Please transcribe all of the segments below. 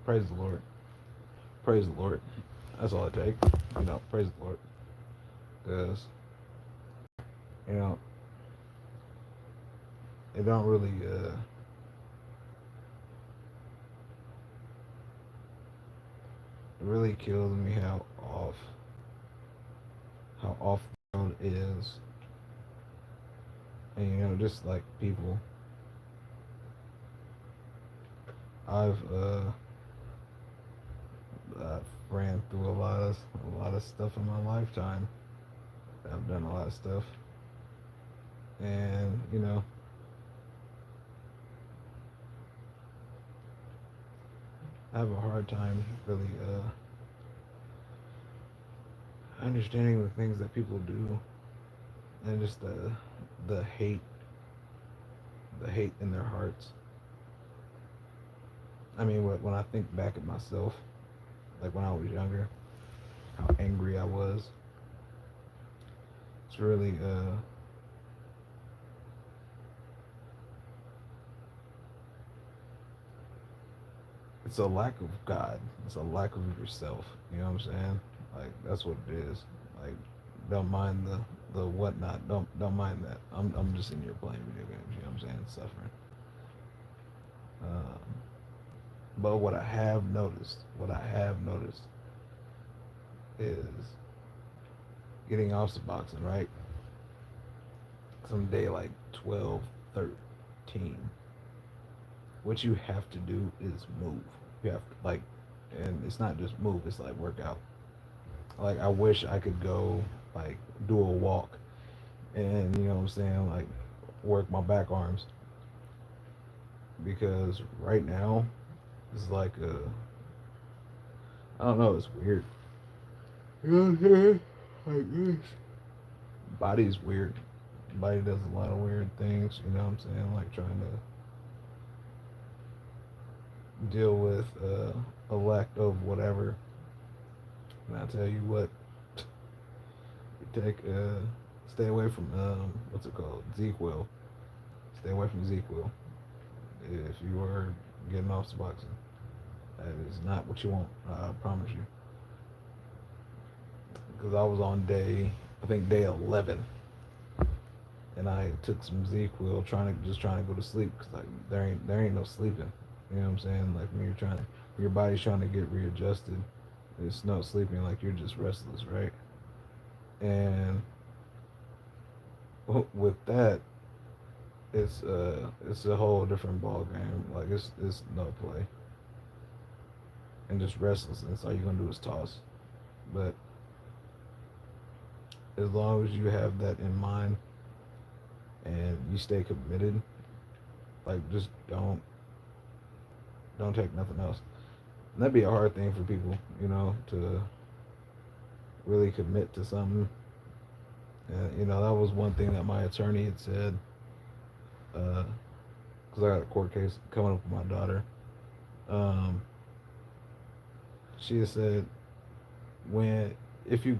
praise the Lord. Praise the Lord. That's all it takes. Praise the Lord. Because, you know, it don't really, it really kills me how off the road is. And, just like people, I've, I've ran through a lot of stuff in my lifetime. I've done a lot of stuff. And, I have a hard time really understanding the things that people do, and just the hate, in their hearts. I mean, when I think back at myself, like when I was younger, how angry I was. It's really it's a lack of God. It's a lack of yourself. You know what I'm saying? Like that's what it is. Like don't mind the whatnot. Don't mind that. I'm just in here playing video games. You know what I'm saying? Suffering. Um, but what I have noticed is getting off the boxing, right? Some day like 12, 13. What you have to do is move. You have to and it's not just move. It's like workout. Like I wish I could go like do a walk, and you know what I'm saying, like work my back arms, because right now it's like I don't know, it's weird. You know what I'm saying? Like this. Body's weird. Body does a lot of weird things. You know what I'm saying? Like trying to deal with a lack of whatever. And I tell you what, you take stay away from what's it called, ZQL. Stay away from ZQL if you are getting off Suboxone. That is not what you want. I promise you. Because I was on I think day 11, and I took some ZQL trying to go to sleep, because like there ain't no sleeping. You know what I'm saying? Like when your body's trying to get readjusted, it's no sleeping. Like you're just restless, right? And with that, it's a whole different ball game. Like it's no play, and just restlessness. All you're gonna do is toss. But as long as you have that in mind and you stay committed, like just don't take nothing else. And that'd be a hard thing for people, to really commit to something. And that was one thing that my attorney had said, because I got a court case coming up with my daughter. Um, she had said, when if you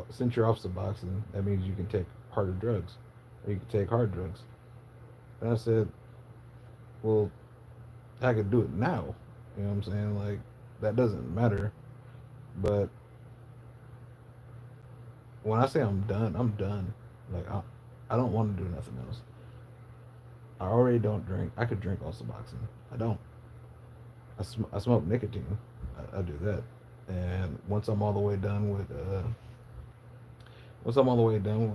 since you're off Suboxone, that means you can take harder drugs, or you can take hard drugs. And I said, well, I could do it now. You know what I'm saying? Like that doesn't matter. But when I say I'm done, I'm done. Like I don't want to do nothing else. I already don't drink. I could drink off Suboxone. I don't. I smoke nicotine. I do that. And once I'm all the way done with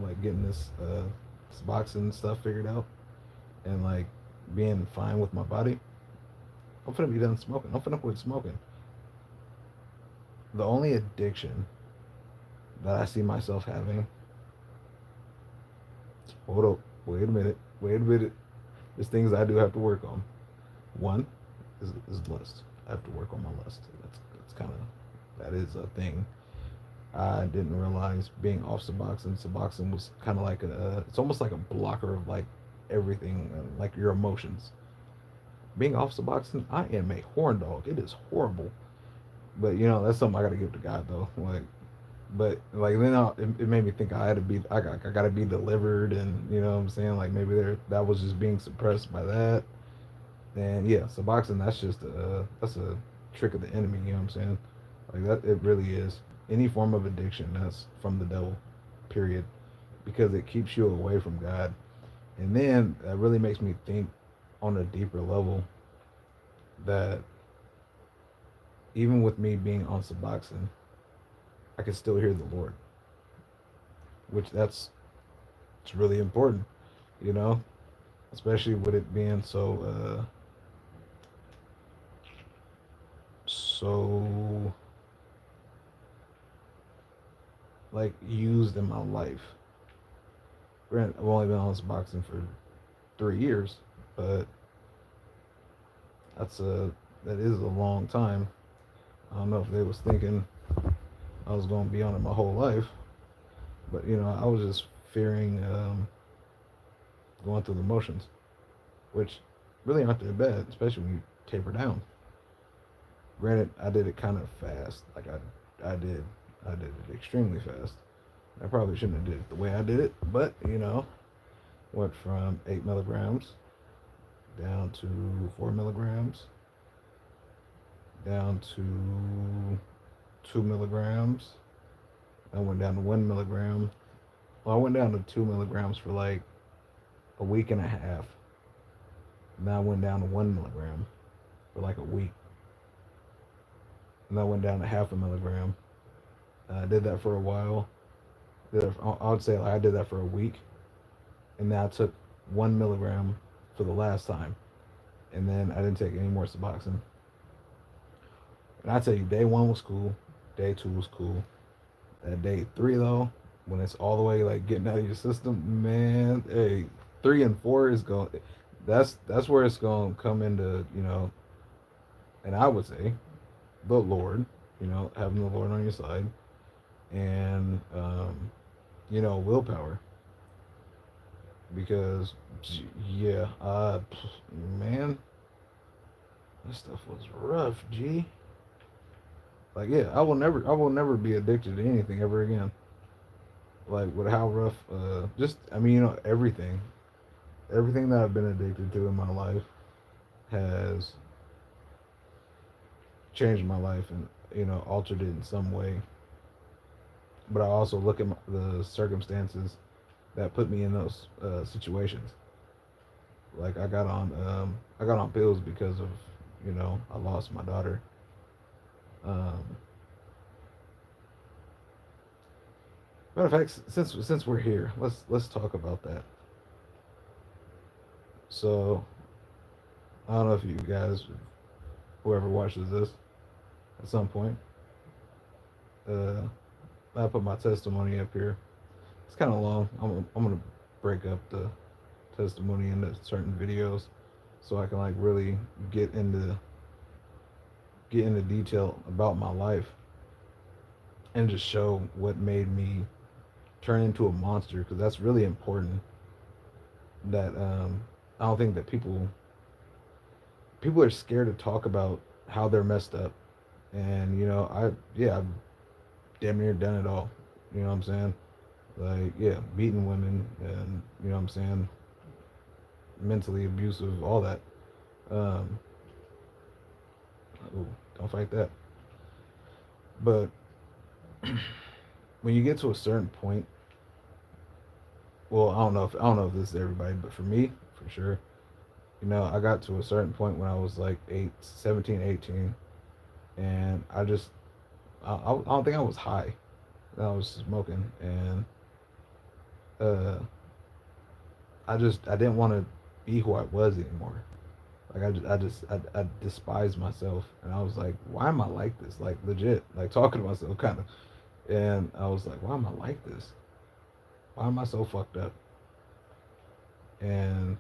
like getting this Suboxone stuff figured out, and like being fine with my body, I'm finna be done smoking. I'm finna quit smoking. The only addiction that I see myself having. Hold up. Wait a minute. Wait a minute. There's things I do have to work on. One is lust. I have to work on my lust. That's kind of, that is a thing. I didn't realize being off Suboxone. Suboxone was kind of like it's almost like a blocker of like everything, like your emotions. Being off Suboxone, I am a horn dog. It is horrible. But that's something I got to give to God though. Like, but like then it made me think I got to be delivered, and you know what I'm saying, like maybe that was just being suppressed by that. And yeah, Suboxone, that's just trick of the enemy. You know what I'm saying? Like that, it really is. Any form of addiction, that's from the devil. Period. Because it keeps you away from God. And then that really makes me think on a deeper level that even with me being on Suboxone, I can still hear the Lord, which it's really important, you know, especially with it being so like used in my life. Granted, I've only been on Suboxone for 3 years, but that's a that is a long time. I don't know if they was thinking I was going to be on it my whole life, but I was just fearing going through the motions, which really aren't that bad, especially when you taper down. Granted, I did it kind of fast. Like I did it extremely fast. I probably shouldn't have did it the way I did it, but went from 8 milligrams down to 4 milligrams, down to 2 milligrams. I went down to 1 milligram. Well, I went down to 2 milligrams for like a week and a half. And then I went down to 1 milligram for like a week. And I went down to half a milligram. I did that for a while. I would say like I did that for a week. And then I took 1 milligram for the last time. And then I didn't take any more Suboxone. And I tell you, day one was cool. Day two was cool. That day three though, when it's all the way like getting out of your system, man, hey, 3 and 4 is going. That's where it's going to come into and I would say, the Lord, having the Lord on your side, and willpower, because yeah, man, that stuff was rough, G. Like yeah, I will never be addicted to anything ever again. Like with how rough, just I mean everything that I've been addicted to in my life has changed my life and altered it in some way. But I also look at the circumstances that put me in those situations. Like I got on pills because of I lost my daughter. Um, Matter of fact, since we're here, let's talk about that. So I don't know if you guys, whoever watches this, at some point, uh, I put my testimony up here. It's kind of long. I'm gonna break up the testimony into certain videos, so I can like really get into detail about my life and just show what made me turn into a monster, because that's really important. That I don't think that people are scared to talk about how they're messed up, and I've damn near done it all. You know what I'm saying? Like yeah, beating women, and what I'm saying, mentally abusive, all that. Um, ooh, don't fight that. But when you get to a certain point, well, I don't know if this is everybody, but for me, for sure, I got to a certain point when I was like 17, 18, and I don't think I was high. I was smoking, and uh, I didn't want to be who I was anymore. Like I despised myself, and I was like, why am I like this? Like legit, like talking to myself, kind of. And I was like, why am I like this? Why am I so fucked up? And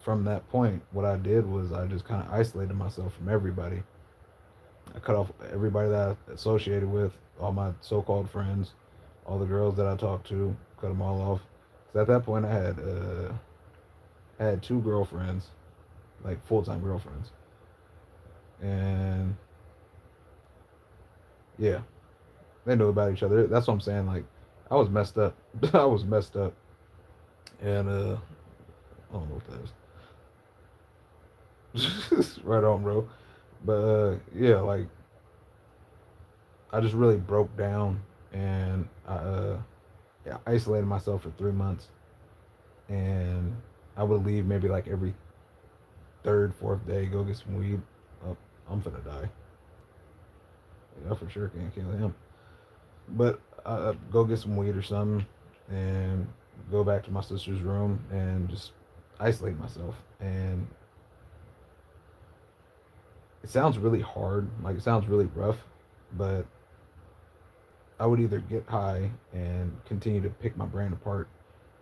from that point, what I did was I just kind of isolated myself from everybody. I cut off everybody that I associated with, all my so-called friends, all the girls that I talked to, cut them all off. So at that point, I had 2 girlfriends, like full-time girlfriends, and yeah, they knew about each other. That's what I'm saying. Like, I was messed up. I was messed up, and I don't know what that is. Right on, bro. But yeah, like I just really broke down, and yeah, isolated myself for 3 months, and I would leave maybe like every third, fourth day, go get some weed. Oh, I'm finna die. Yeah, I for sure can't kill him. But go get some weed or something, and go back to my sister's room and just isolate myself. And it sounds really hard, like it sounds really rough, but I would either get high and continue to pick my brain apart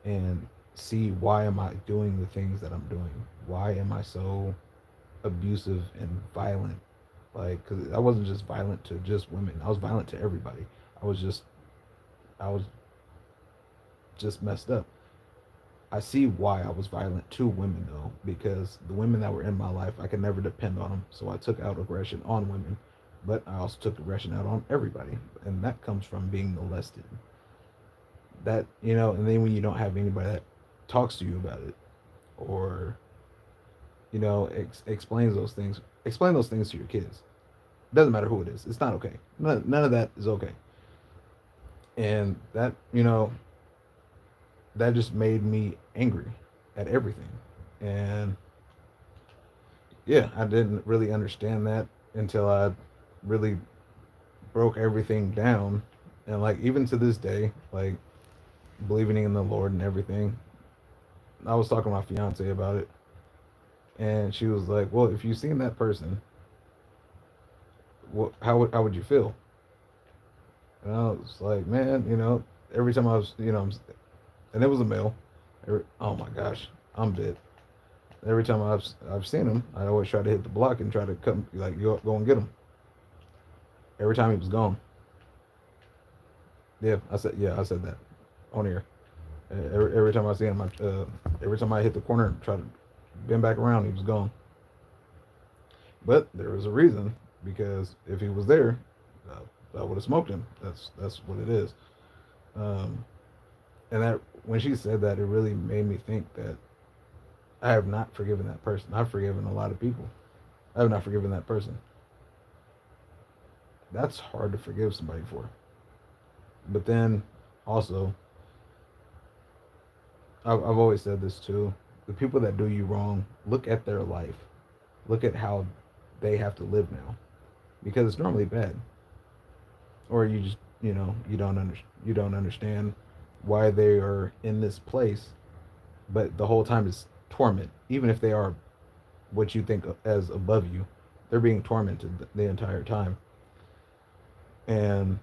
and see why am I doing the things that I'm doing? Why am I so abusive and violent? Like, because I wasn't just violent to just women. I was violent to everybody. I was just, I was just messed up. I see why I was violent to women though, because the women that were in my life, I could never depend on them. So I took out aggression on women, but I also took aggression out on everybody, and that comes from being molested. That and then when you don't have anybody that talks to you about it, or explains those things, explain those things to your kids. It doesn't matter who it is. It's not okay. None of that is okay. And that just made me angry at everything. And yeah, I didn't really understand that until I really broke everything down. And like even to this day, like believing in the Lord and everything, I was talking to my fiance about it, and she was like, "Well, if you seen that person, how would you feel?" And I was like, "Man, every time I was, and it was a male. Oh my gosh, I'm bit. Every time I've seen him, I always try to hit the block and try to cut him, like go and get him. Every time he was gone. Yeah, I said that on here. Every time I see him, every time I hit the corner and try to bend back around, he was gone. But there was a reason, because if he was there, I would have smoked him. That's what it is. Um, and that when she said that, it really made me think that I have not forgiven that person. I've forgiven a lot of people. I have not forgiven that person. That's hard to forgive somebody for. But then also, I've always said this too. The people that do you wrong, look at their life. Look at how they have to live now, because it's normally bad. Or you just you don't understand why they are in this place, but the whole time it's torment. Even if they are what you think as above you, they're being tormented the entire time. And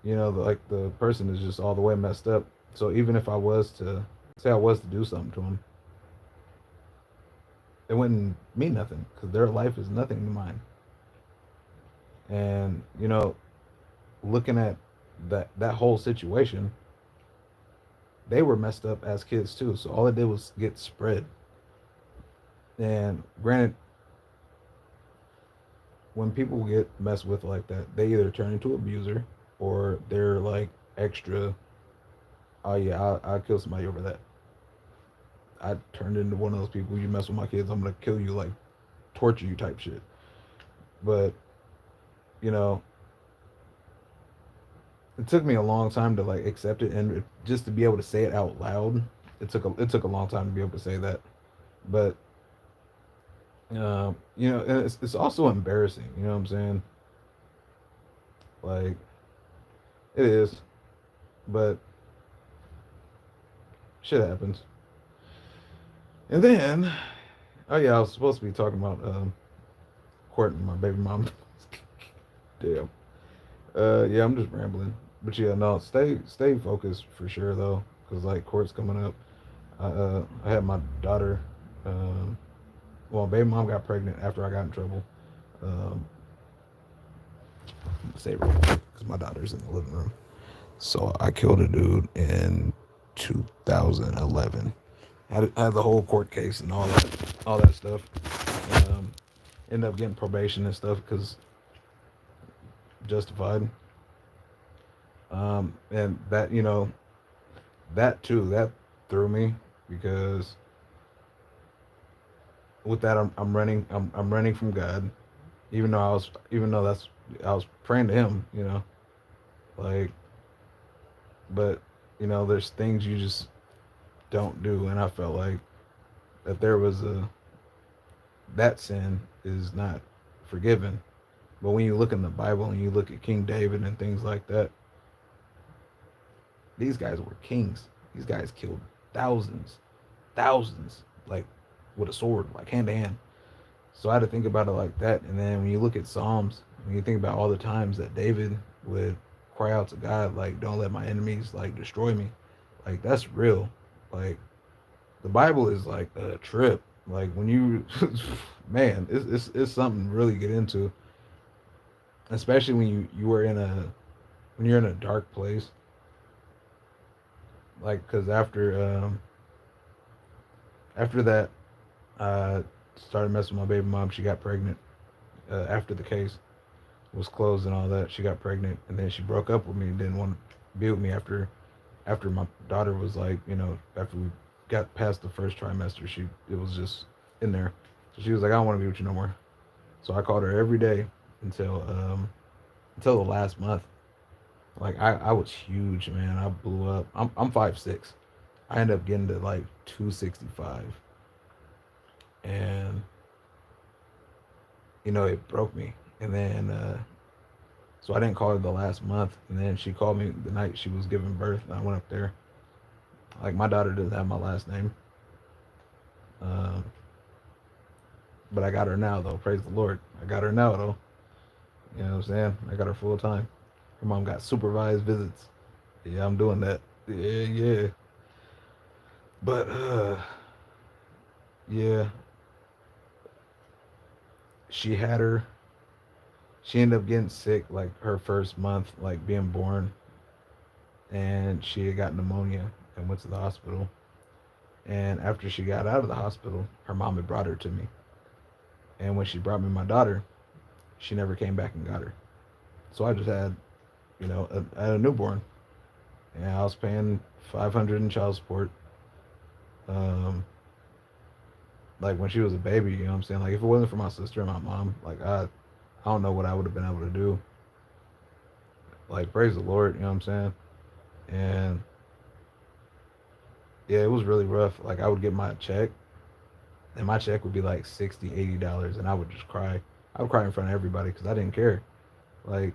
like the person is just all the way messed up. So even if I was to say I was to do something to them, it wouldn't mean nothing, because their life is nothing to mine. And looking at that whole situation, they were messed up as kids too. So all it did was get spread. And granted, when people get messed with like that, they either turn into an abuser, or they're like extra. Oh yeah, I'll kill somebody over that. I turned into one of those people. You mess with my kids, I'm gonna kill you, like torture you type shit. But you know, it took me a long time to like accept it, and just to be able to say it out loud. It took a long time to be able to say that. But and it's also embarrassing. You know what I'm saying? Like it is, but shit happens. And then, oh yeah, I was supposed to be talking about courting my baby mom. Damn. Yeah, I'm just rambling. But yeah, no, stay focused for sure though, because like court's coming up. I had my daughter. Um, well, baby mom got pregnant after I got in trouble. Um, say real quick, because my daughter's in the living room. So I killed a dude in 2011. Had the whole court case and all that stuff. Um, Ended up getting probation and stuff because justified. And that that too, that threw me, because with that I'm running from God. even though that's I was praying to him, like, but there's things you just don't do, and I felt like that there was a that sin is not forgiven. But when you look in the Bible and you look at King David and things like that, these guys were kings. These guys killed thousands, thousands, like with a sword, like hand to hand. So I had to think about it like that. And then when you look at Psalms, when you think about all the times that David would cry out to God, like, don't let my enemies like destroy me, like that's real. Like the Bible is like a trip. Like when you, man, it's something to really get into, especially when you are in a when you're in a dark place. Like because after that, I started messing with my baby mom. She got pregnant after the case was closed and all that. She got pregnant, and then she broke up with me and didn't want to be with me after my daughter was like, after we got past the first trimester, it was just in there. So she was like, I don't want to be with you no more. So I called her every day until until the last month. Like I was huge, man. I blew up. I'm 5'6". I ended up getting to like 265, and it broke me. And then so I didn't call her the last month, and then she called me the night she was giving birth, and I went up there. Like my daughter doesn't have my last name, um, but I got her now though. Praise the Lord, I got her now though. You know what I'm saying? I got her full time. Her mom got supervised visits. Yeah, I'm doing that. Yeah, yeah. But yeah, she had her. She ended up getting sick like her first month, like being born, and she had got pneumonia and went to the hospital. And after she got out of the hospital, her mom had brought her to me. And when she brought me my daughter, she never came back and got her. So I just had, a newborn, and I was paying 500 in child support. Um, like when she was a baby, you know what I'm saying? Like if it wasn't for my sister and my mom, like I don't know what I would have been able to do. Like praise the Lord, you know what I'm saying? And yeah, it was really rough. Like I would get my check, and my check would be like 60, $80, and I would just cry. I would cry in front of everybody because I didn't care. Like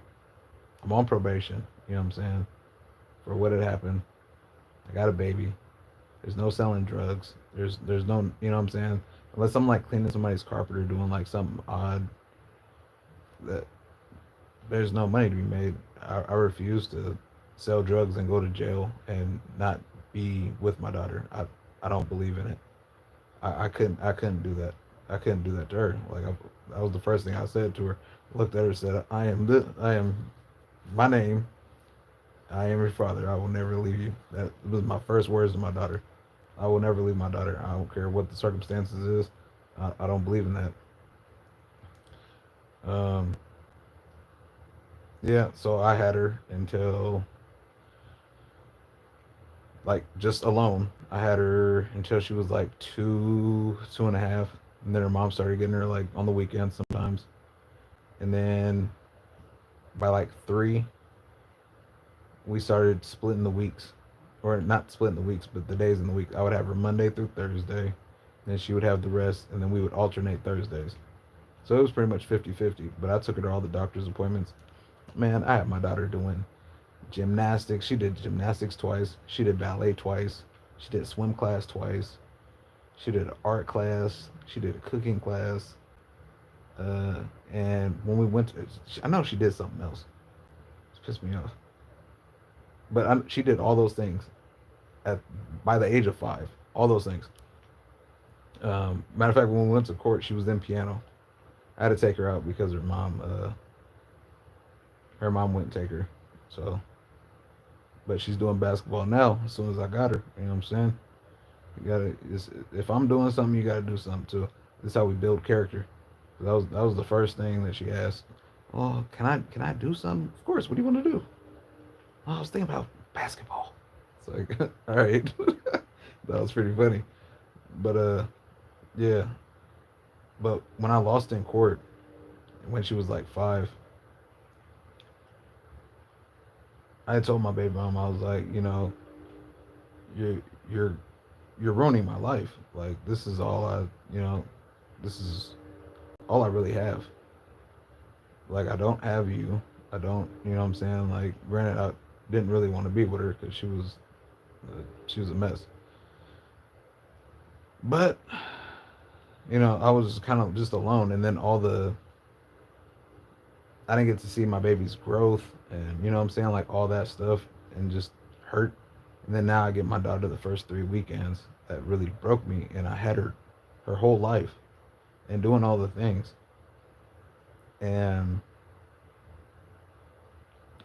I'm on probation, you know what I'm saying? For what had happened. I got a baby. There's no selling drugs. There's no, you know what I'm saying? Unless I'm like cleaning somebody's carpet or doing like something odd, that there's no money to be made. I refuse to sell drugs and go to jail and not be with my daughter. I don't believe in it. I couldn't do that. I couldn't do that to her. Like that was the first thing I said to her. Looked at her, said, I am my name. I am your father. I will never leave you. That was my first words to my daughter. I will never leave my daughter. I don't care what the circumstances is. I don't believe in that. Um, yeah, so I had her until like just alone. I had her until she was like 2.5, and then her mom started getting her like on the weekends sometimes. And then by like 3, we started splitting the weeks, or not splitting the weeks, but the days in the week. I would have her Monday through Thursday, then she would have the rest, and then we would alternate Thursdays. So it was pretty much 50-50. But I took her to all the doctor's appointments. Man, I had my daughter doing gymnastics. She did gymnastics twice. She did ballet twice. She did swim class twice. She did an art class. She did a cooking class. And when we went to, I know she did something else. It pissed me off. But she did all those things at by the age of 5. All those things. Matter of fact, when we went to court, she was in piano. I had to take her out because her mom wouldn't take her. So, but she's doing basketball now. As soon as I got her, you know what I'm saying. You gotta. If I'm doing something, you gotta do something too. This is how we build character. That was the first thing that she asked. Oh, can I do something? Of course. What do you want to do? Oh, I was thinking about basketball. It's like, all right, that was pretty funny. But yeah. But when I lost in court, when she was like 5, I told my baby mom, I was like, you're you're you're ruining my life. Like this is all this is all I really have. Like I don't have you. I don't, you know what I'm saying? Like granted, I didn't really want to be with her because she was a mess. But I was kind of just alone, and then I didn't get to see my baby's growth, and you know what I'm saying, like all that stuff, and just hurt. And then now I get my daughter the first 3 weekends that really broke me, and I had her whole life and doing all the things. And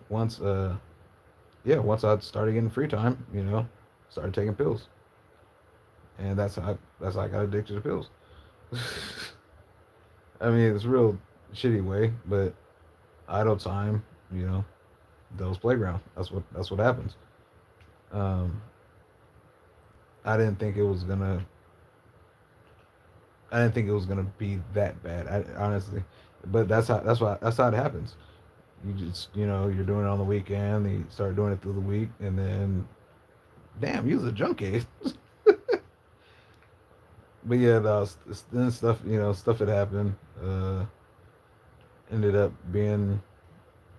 once once I started getting free time, started taking pills, and that's how I got addicted to pills. I mean, it's a real shitty way, but idle time, you know, Devil's Playground. That's what happens. Um, I didn't think it was gonna. I didn't think it was gonna be that bad. Honestly, but that's how it happens. You just you're doing it on the weekend. You start doing it through the week, and then damn, you was a junkie. But yeah, then stuff had happened. Ended up being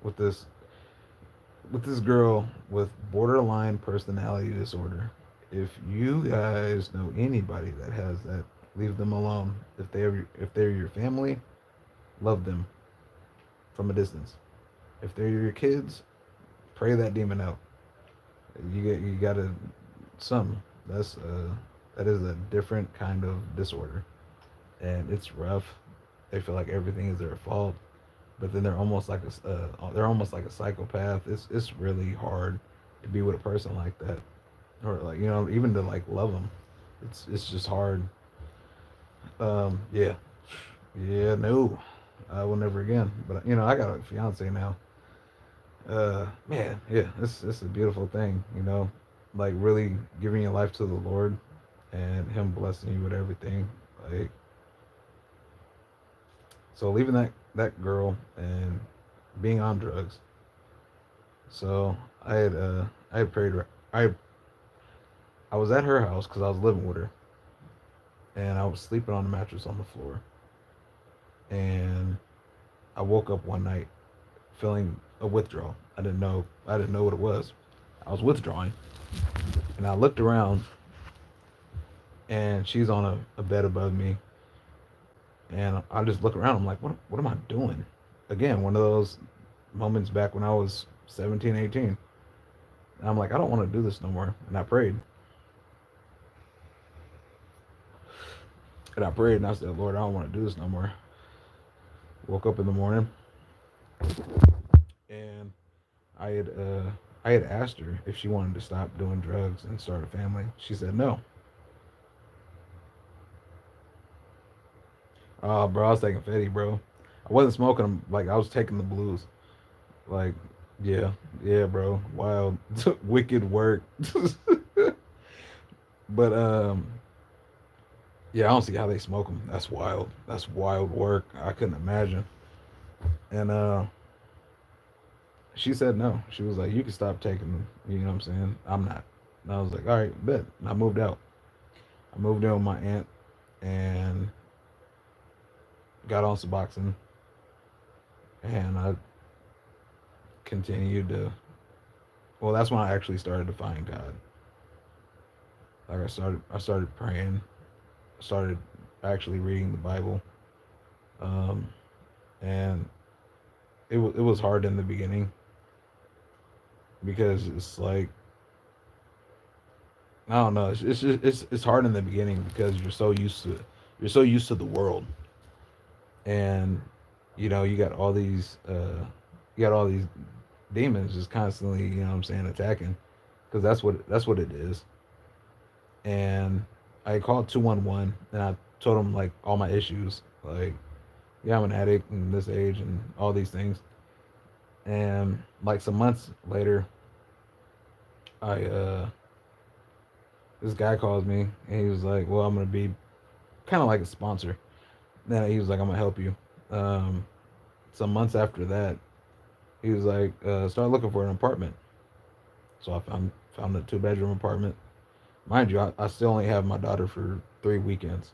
with this girl with borderline personality disorder. If you guys know anybody that has that, leave them alone. If they're your family, love them from a distance. If they're your kids, pray that demon out. You gotta some. That is a different kind of disorder, and it's rough. They feel like everything is their fault, but then they're almost like a psychopath. It's really hard to be with a person like that, or like even to like love them. It's just hard. Yeah, yeah, no, I will never again. But I got a fiance now. Man, yeah, it's a beautiful thing. Like really giving your life to the Lord, and Him blessing you with everything. Like so, leaving that girl and being on drugs. So I had prayed. I was at her house because I was living with her, and I was sleeping on the mattress on the floor. And I woke up one night feeling a withdrawal. I didn't know what it was. I was withdrawing, and I looked around, and she's on a bed above me, and I just look around. I'm like, what am I doing? Again, one of those moments back when I was 17, 18. And I'm like, I don't want to do this no more. And I prayed. And I prayed and I said, Lord, I don't want to do this no more. Woke up in the morning and I had uh I had asked her if she wanted to stop doing drugs and start a family. She said no. Oh, bro, I was taking Fetty, bro. I wasn't smoking them. Like I was taking the blues. Like, yeah, yeah, bro. Wild, wicked work. But yeah, I don't see how they smoke them. That's wild. That's wild work. I couldn't imagine. And she said no. She was like, "You can stop taking them." You know what I'm saying? I'm not. And I was like, "All right, bet." And I moved out. I moved in with my aunt and got on Suboxone, and I continued to. Well, that's when I actually started to find God. Like I started praying. I started actually reading the Bible. Um, and it was hard in the beginning because it's like I don't know. It's just it's hard in the beginning because you're so used to the world, and you got all these demons just constantly, what I'm saying, attacking, because that's what it is. And I called 211 and I told them like all my issues, like yeah, I'm an addict and this age and all these things. And like some months later, I this guy calls me and he was like, well, I'm gonna be kind of like a sponsor. Then he was like, I'm gonna help you. Um, some months after that, he was like, start looking for an apartment. So I found a 2 bedroom apartment. Mind you, I still only have my daughter for 3 weekends.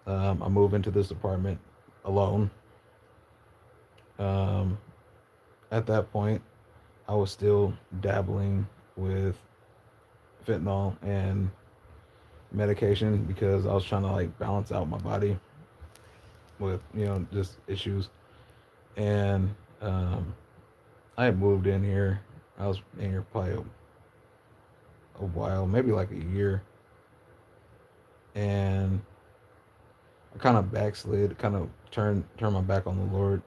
I move into this apartment alone. Um, at that point, I was still dabbling with fentanyl and medication because I was trying to like balance out my body with just issues. And I had moved in here. I was in here probably a while, maybe like a year, and I kind of backslid, kind of turned my back on the Lord.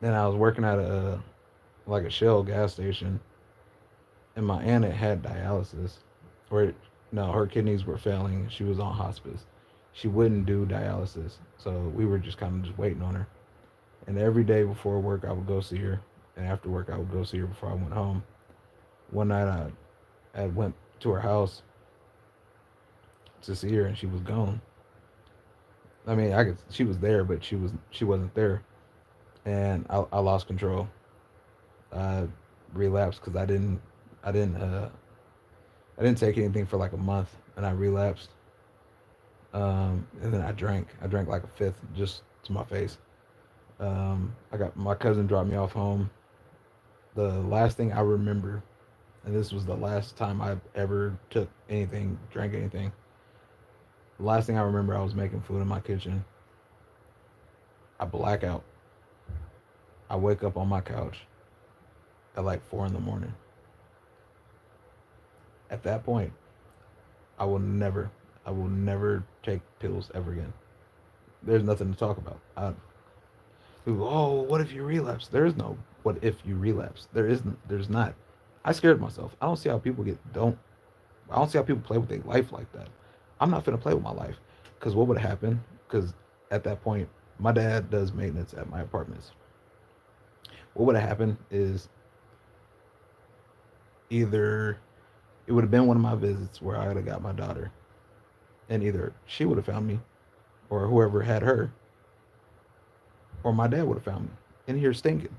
Then I was working at a like a Shell gas station, and my aunt had dialysis, or no, her kidneys were failing. She was on hospice. She wouldn't do dialysis, so we were just kind of just waiting on her. And every day before work, I would go see her, and after work, I would go see her before I went home. One night, I went to her house to see her, and she was gone. I mean, she was there, but she wasn't there, and I lost control. I relapsed because I didn't take anything for like a month, and I relapsed. And then I drank. I drank like a fifth just to my face. I got my cousin dropped me off home. The last thing I remember, and this was the last time I ever took anything, drank anything. The last thing I remember, I was making food in my kitchen. I black out. I wake up on my couch at like 4 in the morning. At that point, I will never, I will never take pills ever again. There's nothing to talk about. Oh, what if you relapse? There is no what if you relapse. There isn't. There's not. I scared myself. I don't see how people get don't. I don't see how people play with their life like that. I'm not finna play with my life, because what would happen? Because at that point, my dad does maintenance at my apartments. What would have happened is either it would have been one of my visits where I would have got my daughter, and either she would have found me, or whoever had her, or my dad would have found me in here stinking.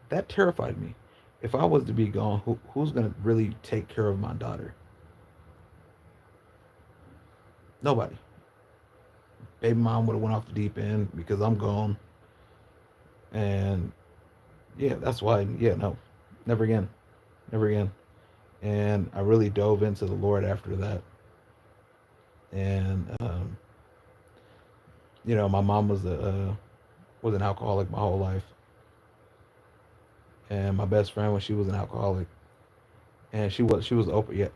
That terrified me. If I was to be gone, who's gonna really take care of my daughter? Nobody. Baby mom would have went off the deep end because I'm gone, and yeah, that's why. Yeah, no, never again, never again. And I really dove into the Lord after that. And my mom was an alcoholic my whole life, and my best friend when she was an alcoholic, and she was opiate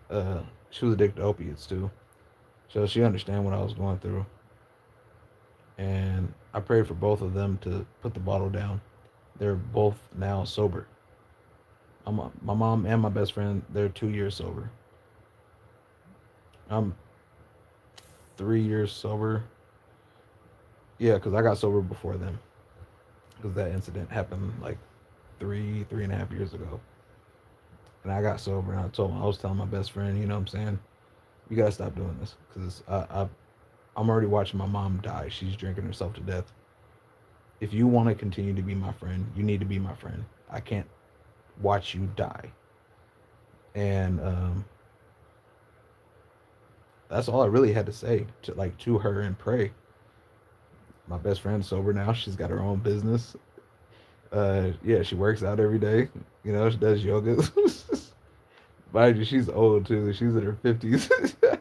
she was addicted to opiates too, so she understand what I was going through. And I prayed for both of them to put the bottle down. They're both now sober. My mom and my best friend, they're 2 years sober. I'm 3 years sober. Yeah, because I got sober before them. Because that incident happened like 3.5 years ago. And I got sober and I was telling my best friend, you know what I'm saying? You gotta stop doing this. Because I'm already watching my mom die. She's drinking herself to death. If you want to continue to be my friend, you need to be my friend. I can't watch you die. And that's all I really had to say to her and pray. My best friend's sober now. She's got her own business. Yeah, she works out every day. She does yoga. Mind you, she's old too. She's in her 50s.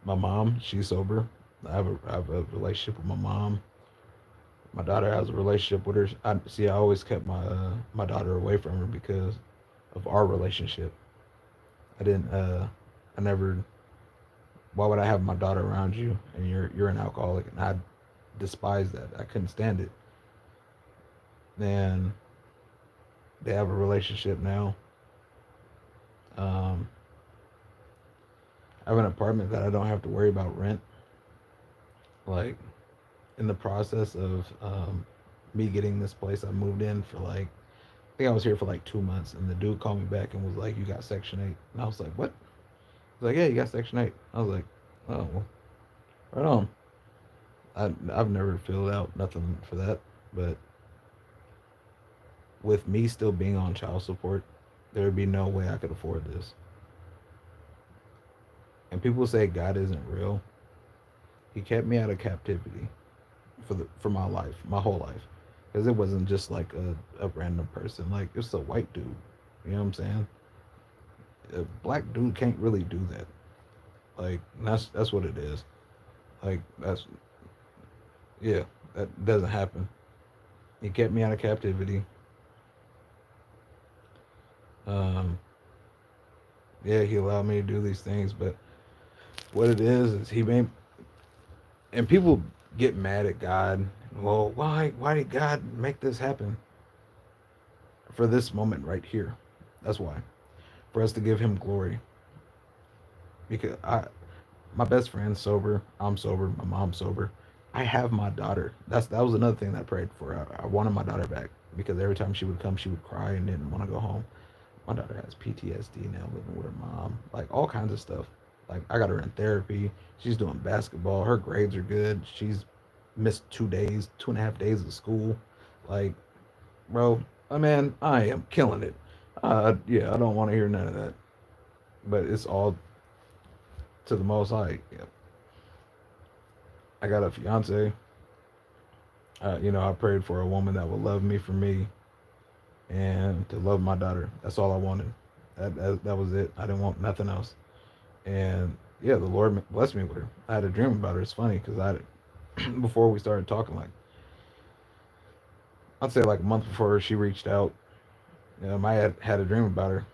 My mom, she's sober. I have a relationship with my mom. My daughter has a relationship with her. I always kept my daughter away from her because of our relationship. I didn't. I never. Why would I have my daughter around you and you're an alcoholic? And I despise that. I couldn't stand it. And they have a relationship now. Um, I have an apartment that I don't have to worry about rent. Like, in the process of me getting this place, I moved in for like, I think I was here for like 2 months, and the dude called me back and was like, "You got Section 8." And I was like, "What?" He's like, "Yeah, you got Section 8." I was like, "Oh, well, right on." I've never filled out nothing for that, but with me still being on child support, there would be no way I could afford this. And people say God isn't real. He kept me out of captivity for my life, my whole life, because it wasn't just like a random person. Like it's a white dude. You know what I'm saying? A black dude can't really do that. Like that's what it is. Like that's yeah, that doesn't happen. He kept me out of captivity. Um, yeah, he allowed me to do these things, but what it is he made, and people get mad at God. Well, why did God make this happen for this moment right here? That's why, for us to give Him glory. Because my best friend's sober, I'm sober, my mom's sober. I have my daughter. That was another thing that I prayed for. I wanted my daughter back because every time she would come, she would cry and didn't want to go home. My daughter has PTSD now, living with her mom, like all kinds of stuff. Like I got her in therapy. She's doing basketball. Her grades are good. She's missed 2 days, 2.5 days of school. Like, bro, man, I am killing it. Yeah, I don't want to hear none of that. But it's all to the Most High. Yeah. I got a fiance. I prayed for a woman that would love me for me and to love my daughter. That's all I wanted. That was it. I didn't want nothing else. And yeah, the Lord blessed me with her. I had a dream about her. It's funny because before we started talking, like I'd say like a month before she reached out, I had a dream about her.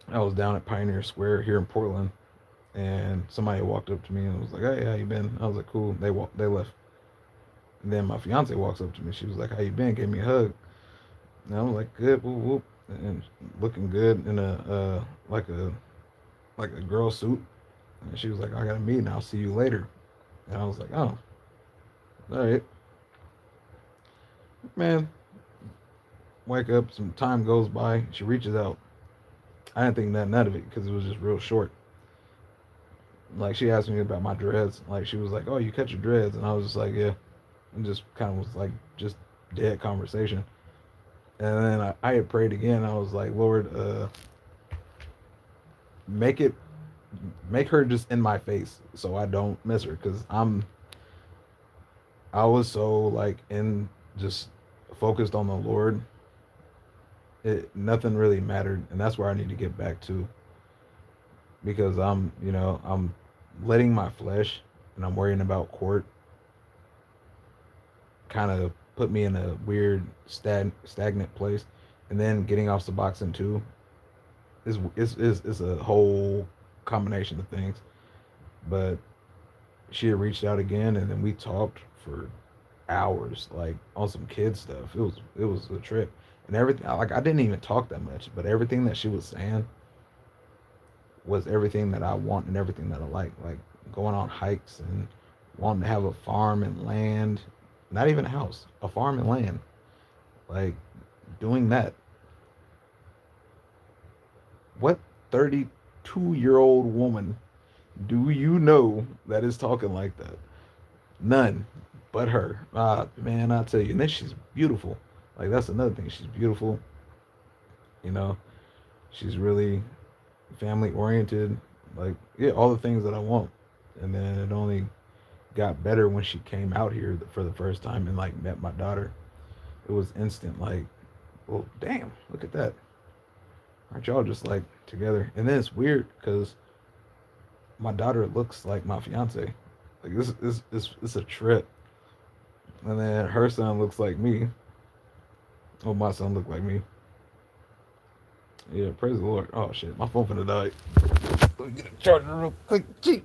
I was down at Pioneer Square here in Portland, and somebody walked up to me and was like, "Hey, how you been?" I was like, "Cool." They left. And then my fiance walks up to me. She was like, "How you been?" Gave me a hug. And I was like, "Good, whoop whoop," and looking good in a like a girl suit. And she was like, "I got a meeting. I'll see you later." And I was like, "Oh, all right, man." Wake up. Some time goes by. She reaches out. I didn't think nothing out of it because it was just real short. Like she asked me about my dreads. Like she was like, "Oh, you cut your dreads," and I was just like, "Yeah," and just kind of was like just dead conversation. And then I had prayed again. I was like, "Lord, make it make her just in my face so I don't miss her because I was so like in just focused on the Lord. Nothing really mattered, and that's where I need to get back to because I'm letting my flesh and I'm worrying about court kind of put me in a weird stagnant place, and then getting off Suboxone too is a whole combination of things. But she had reached out again, and then we talked for hours, like on some kid stuff. It was a trip, and everything. Like I didn't even talk that much, but everything that she was saying was everything that I want and everything that I like going on hikes and wanting to have a farm and land, not even a house, a farm and land, like doing that. What 32-year-old woman do you know that is talking like that? None but her. Man, I tell you, and then she's beautiful. Like that's another thing. She's beautiful. You know, she's really family oriented. Like yeah, all the things that I want. And then it only got better when she came out here for the first time and like met my daughter. It was instant. Like, well, damn, look at that. Aren't y'all just like together? And then it's weird because my daughter looks like my fiance. Like this is a trip. And then her son looks like me. Oh, my son looked like me. Yeah, praise the Lord. Oh shit, my phone finna die. Let me get a charger real quick. Gee,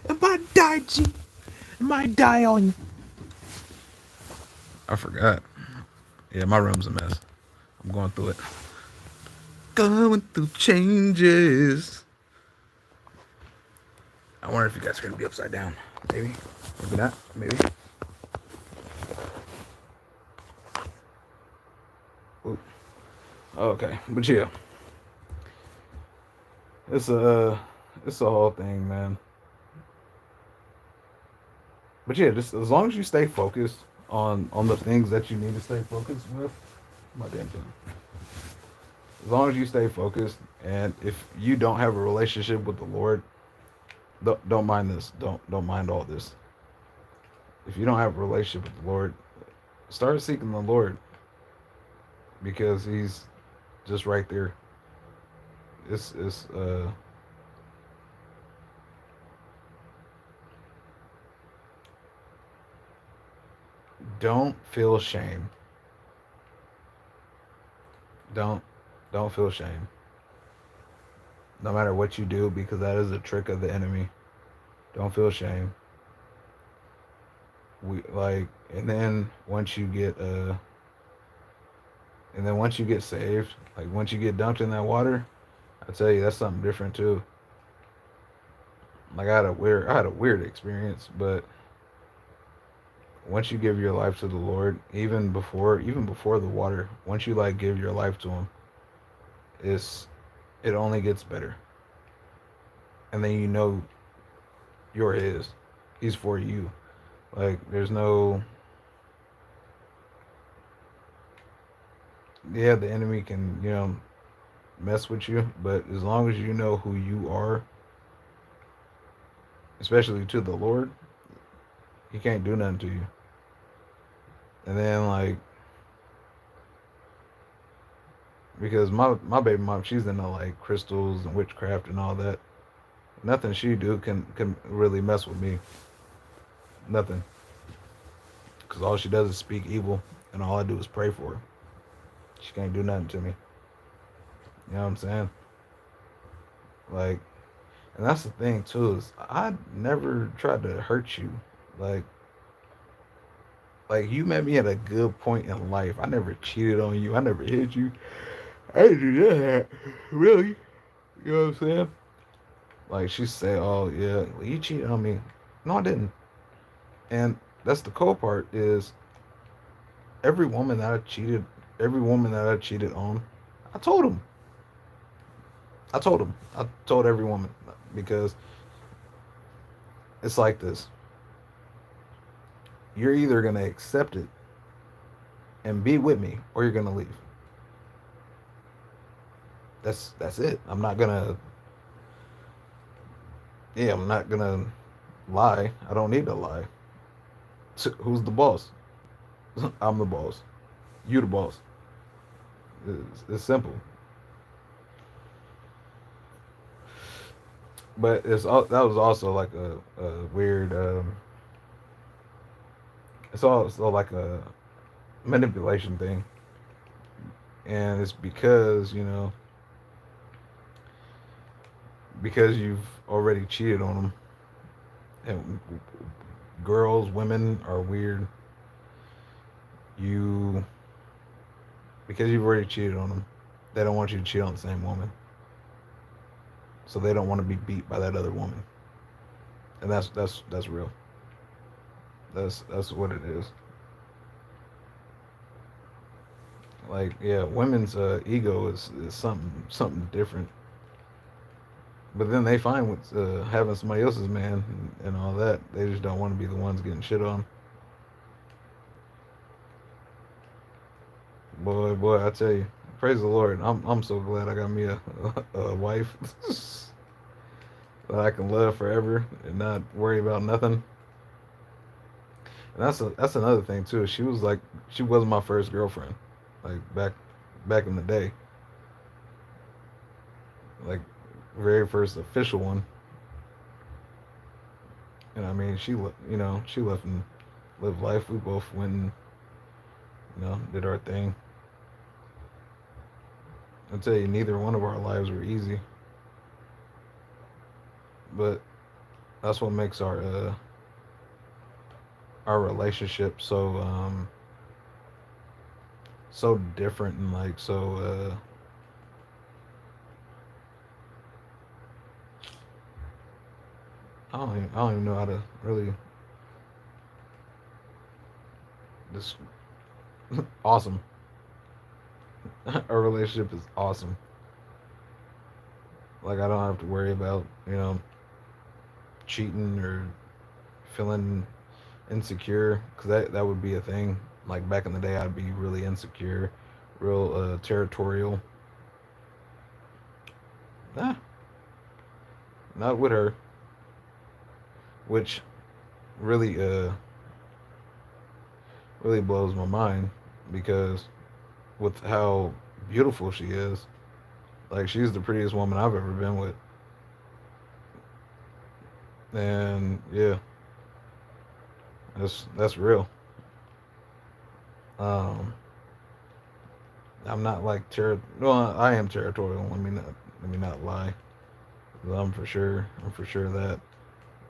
it might die, G. It might die on you. I forgot. Yeah, my room's a mess. I'm going through it. Going through changes. I wonder if you guys are gonna be upside down. Maybe. Maybe not. Maybe. Ooh. Okay, but yeah, it's a it's a whole thing, man. But yeah, just as long as you stay focused on the things that you need to stay focused with, my damn thing. As long as you stay focused, and if you don't have a relationship with the Lord, don't mind this. Don't mind all this. If you don't have a relationship with the Lord, start seeking the Lord because He's just right there. It's don't feel shame. Don't don't feel shame. No matter what you do, because that is a trick of the enemy. Don't feel shame. We like, and then once you get and then once you get saved, like once you get dunked in that water, I tell you that's something different too. Like I had a weird experience, but once you give your life to the Lord, even before the water, once you like give your life to Him, it's it only gets better. And then you know you're His. He's for you. Like there's no, yeah, the enemy can, mess with you, but as long as you know who you are, especially to the Lord, He can't do nothing to you. And then like because my baby mom, she's into like crystals and witchcraft and all that. Nothing she do can really mess with me. Nothing, because all she does is speak evil, and all I do is pray for her. She can't do nothing to me. You know what I'm saying? Like, and that's the thing too is I never tried to hurt you. Like, like you met me at a good point in life. I never cheated on you. I never hit you. I didn't do that. Really? You know what I'm saying? Like she said, "Oh yeah, well, you cheated on me." No, I didn't. And that's the cool part is every woman that I cheated, every woman that I cheated on, I told them. I told them. I told every woman because it's like this. You're either gonna accept it and be with me, or you're gonna leave. That's it. I'm not gonna. Yeah, I'm not gonna lie. I don't need to lie. So who's the boss? I'm the boss. You the boss. It's simple. But that was also like a weird. It's also like a manipulation thing, and it's because you've already cheated on them, and girls, women are weird. You because you've already cheated on them, they don't want you to cheat on the same woman, so they don't want to be beat by that other woman, and that's real. That's what it is. Like yeah, women's ego is something different. But then they find with having somebody else's man and all that, they just don't want to be the ones getting shit on. Boy, I tell you, praise the Lord. I'm so glad I got me a wife that I can love forever and not worry about nothing. And that's another thing too. She was my first girlfriend, like back in the day, like very first official one. And I mean, she left and lived life. We both went and did our thing. I'll tell you, neither one of our lives were easy, but that's what makes our relationship so different and like I don't even know how to really this awesome. Our relationship is awesome. Like I don't have to worry about cheating or feeling insecure, because that would be a thing. Like back in the day, I'd be really insecure, real territorial. Nah, not with her, which really really blows my mind because with how beautiful she is, like she's the prettiest woman I've ever been with, and yeah, that's real. Um, I'm not like well, I am territorial. Let me not lie. I'm for sure that,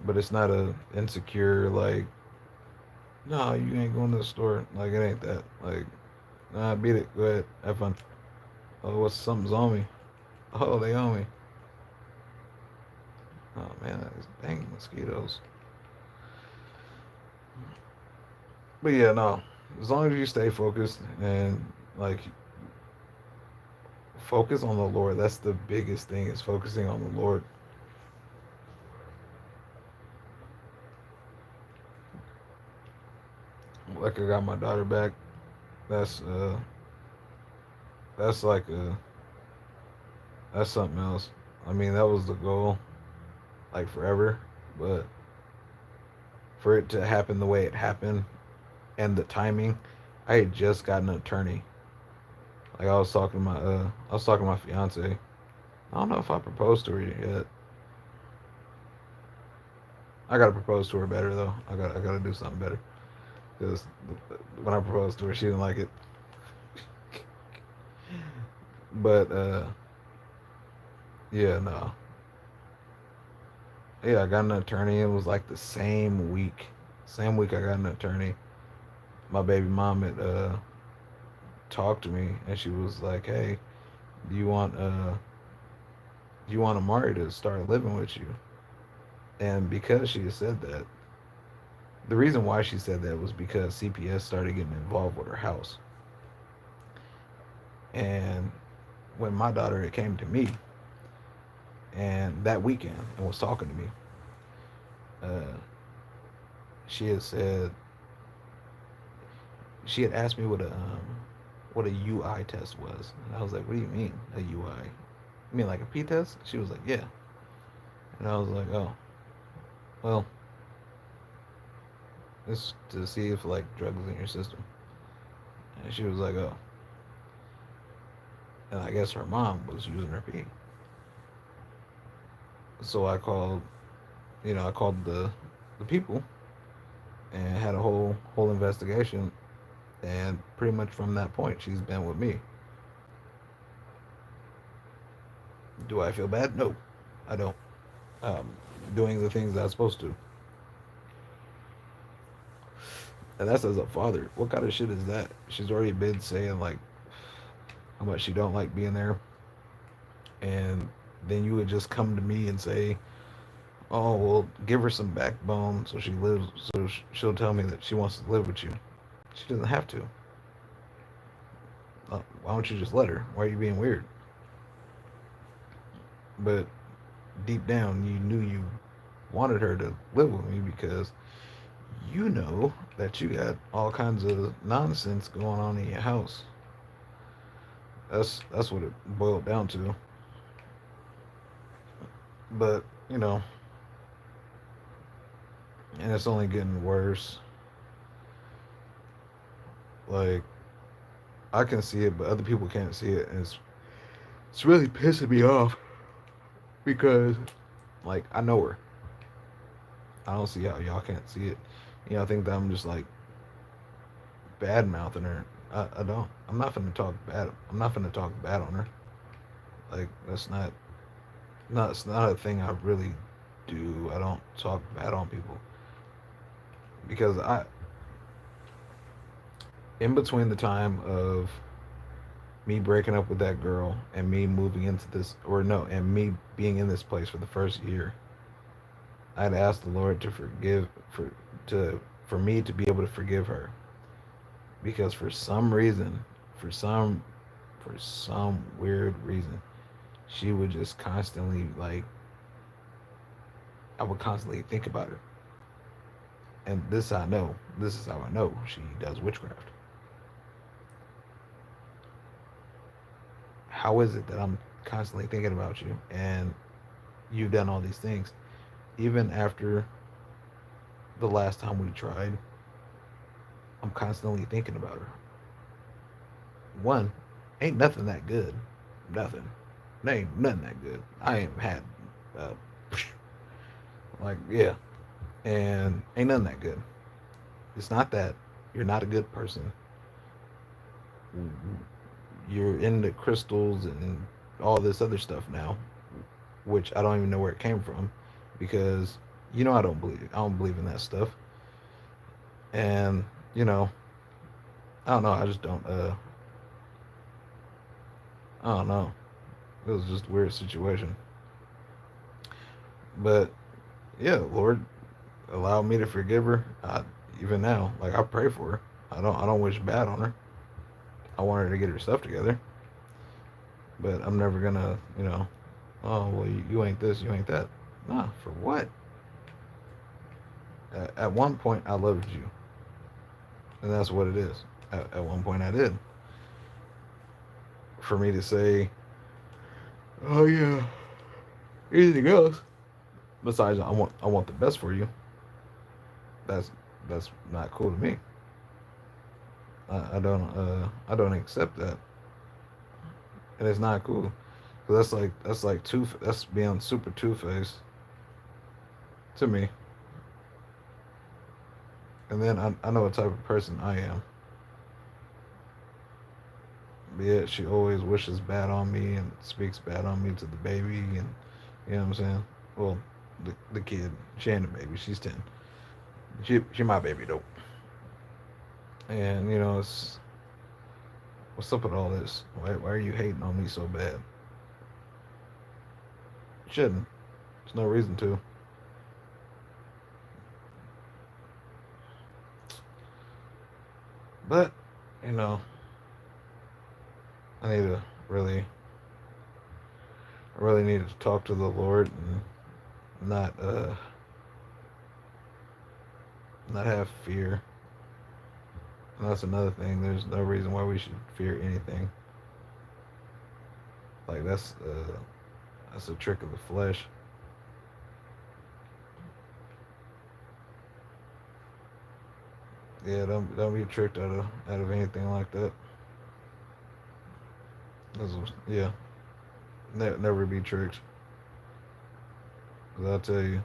but it's not a insecure like, no, you ain't going to the store. Like it ain't that. Like, nah, beat it. Go ahead, have fun. Oh, what's something's on me? Oh, they on me. Oh man, these dang mosquitoes. But yeah, no. As long as you stay focused and like focus on the Lord, that's the biggest thing is focusing on the Lord. Like I got my daughter back. That's that's like that's something else. I mean, that was the goal, like forever. But for it to happen the way it happened and the timing, I had just gotten an attorney. Like I was talking to my fiance. I don't know if I proposed to her yet. I gotta propose to her better though. I gotta do something better because when I proposed to her, she didn't like it. But yeah, no, yeah, I got an attorney. It was like the same week I got an attorney. My baby mom had talked to me, and she was like, "Hey, do you want Amari to start living with you?" And because she had said that, the reason why she said that was because CPS started getting involved with her house. And when my daughter came to me and that weekend and was talking to me, uh, she had said she had asked me what a UI test was, and I was like, "What do you mean a UI? You mean like a P test?" She was like, "Yeah," and I was like, "Oh, well, it's to see if like drugs in your system." And she was like, "Oh," and I guess her mom was using her P. So I called the people and had a whole investigation, and pretty much from that point, she's been with me. Do I feel bad? No, I don't. Um, doing the things that I'm supposed to, and that's as a father. What kind of shit is that? She's already been saying like how much she don't like being there, and then you would just come to me and say, "Oh, well, give her some backbone so she lives. So she'll tell me that she wants to live with you. She doesn't have to. Why don't you just let her? Why are you being weird?" But deep down, you knew you wanted her to live with me because you know that you got all kinds of nonsense going on in your house. That's what it boiled down to. But and it's only getting worse. Like I can see it, but other people can't see it, and it's really pissing me off because like I know her. I don't see how y'all can't see it. I think that I'm just like bad mouthing her. I don't. I'm not finna talk bad. I'm not finna talk bad on her. Like that's not it's not a thing I really do. I don't talk bad on people because in between the time of me breaking up with that girl and me moving into this, or no, and me being in this place for the first year, I'd asked the Lord to forgive for me to be able to forgive her because for some reason, for some for some weird reason, she would just constantly like I would constantly think about her. And this I know. This is how I know she does witchcraft. How is it that I'm constantly thinking about you and you've done all these things? Even after the last time we tried, I'm constantly thinking about her. One, ain't nothing that good. Nothing. Ain't nothing that good. I ain't had, uh, like, yeah. And ain't nothing that good. It's not that you're not a good person. You're into crystals and all this other stuff now, which I don't even know where it came from, because I don't believe in that stuff, and you know I don't know. I just don't. I don't know. It was just a weird situation, but yeah, Lord allowed me to forgive her. Even now, like I pray for her. I don't wish bad on her. I want her to get her stuff together, but I'm never gonna, oh well, you ain't this, you ain't that. Nah, for what? At one point, I loved you, and that's what it is. At one point, I did. For me to say, oh yeah, anything else besides I want the best for you. That's that's not cool to me. I don't accept that, and it's not cool. Cause that's like that's being super two faced to me. And then I know what type of person I am. But yet she always wishes bad on me and speaks bad on me to the baby, and you know what I'm saying. Well, the kid, she ain't a baby. She's 10. She my baby though. And it's what's up with all this? Why are you hating on me so bad? You shouldn't. There's no reason to. But you know, I need to really, I really need to talk to the Lord and not not have fear. And that's another thing. There's no reason why we should fear anything. Like that's a trick of the flesh. Yeah, don't be tricked out of anything like that. Yeah, never be tricked. 'Cause I'll tell you,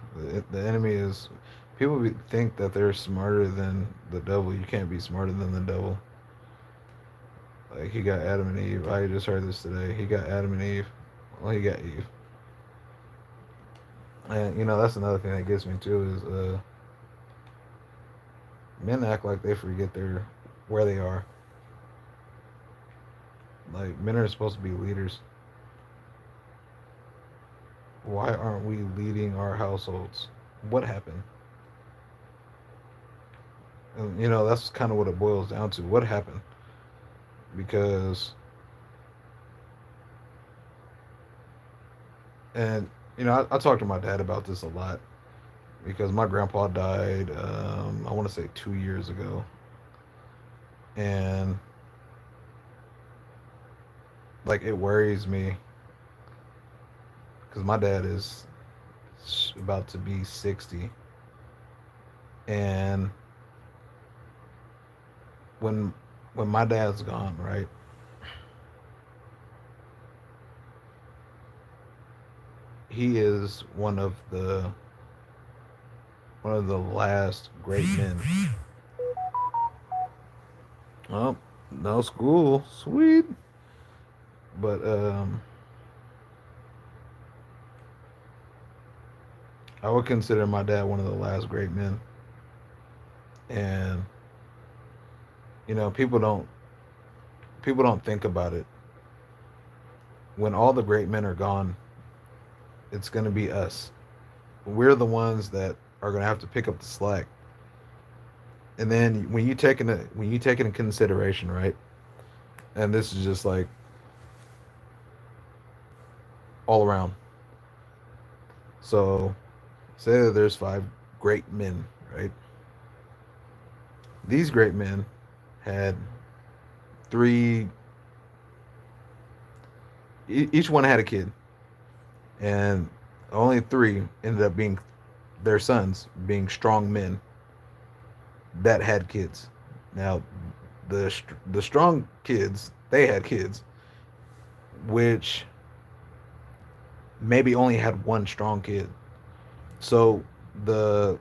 the enemy is. People think that they're smarter than the devil. You can't be smarter than the devil. Like he got Adam and Eve. I just heard this today. He got Adam and Eve. Well, he got Eve. And that's another thing that gets me too is men act like they forget their where they are. Like men are supposed to be leaders. Why aren't we leading our households? What happened? And that's kind of what it boils down to. What happened? Because and I talked to my dad about this a lot because my grandpa died. I want to say 2 years ago, and like it worries me because my dad is about to be 60, and when when my dad's gone, right? He is one of the last great men. Oh, no school, sweet. But I would consider my dad one of the last great men. And people don't think about it. When all the great men are gone, it's going to be us. We're the ones that are going to have to pick up the slack. And then when you take it in consideration, right? And this is just like all around. So say that there's five great men, right? These great men had three, each one had a kid, and only three ended up being their sons, being strong men that had kids. Now, the strong kids, they had kids, which maybe only had one strong kid. So the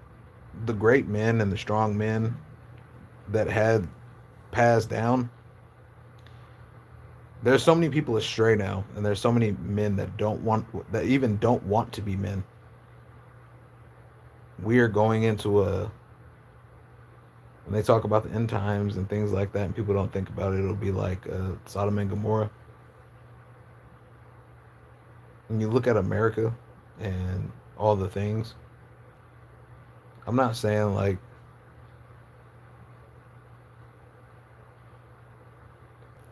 the great men and the strong men that had passed down, there's so many people astray now, and there's so many men that even don't want to be men. We are going into a when they talk about the end times and things like that, and people don't think about it, it'll be like Sodom and Gomorrah. When you look at America and all the things, I'm not saying like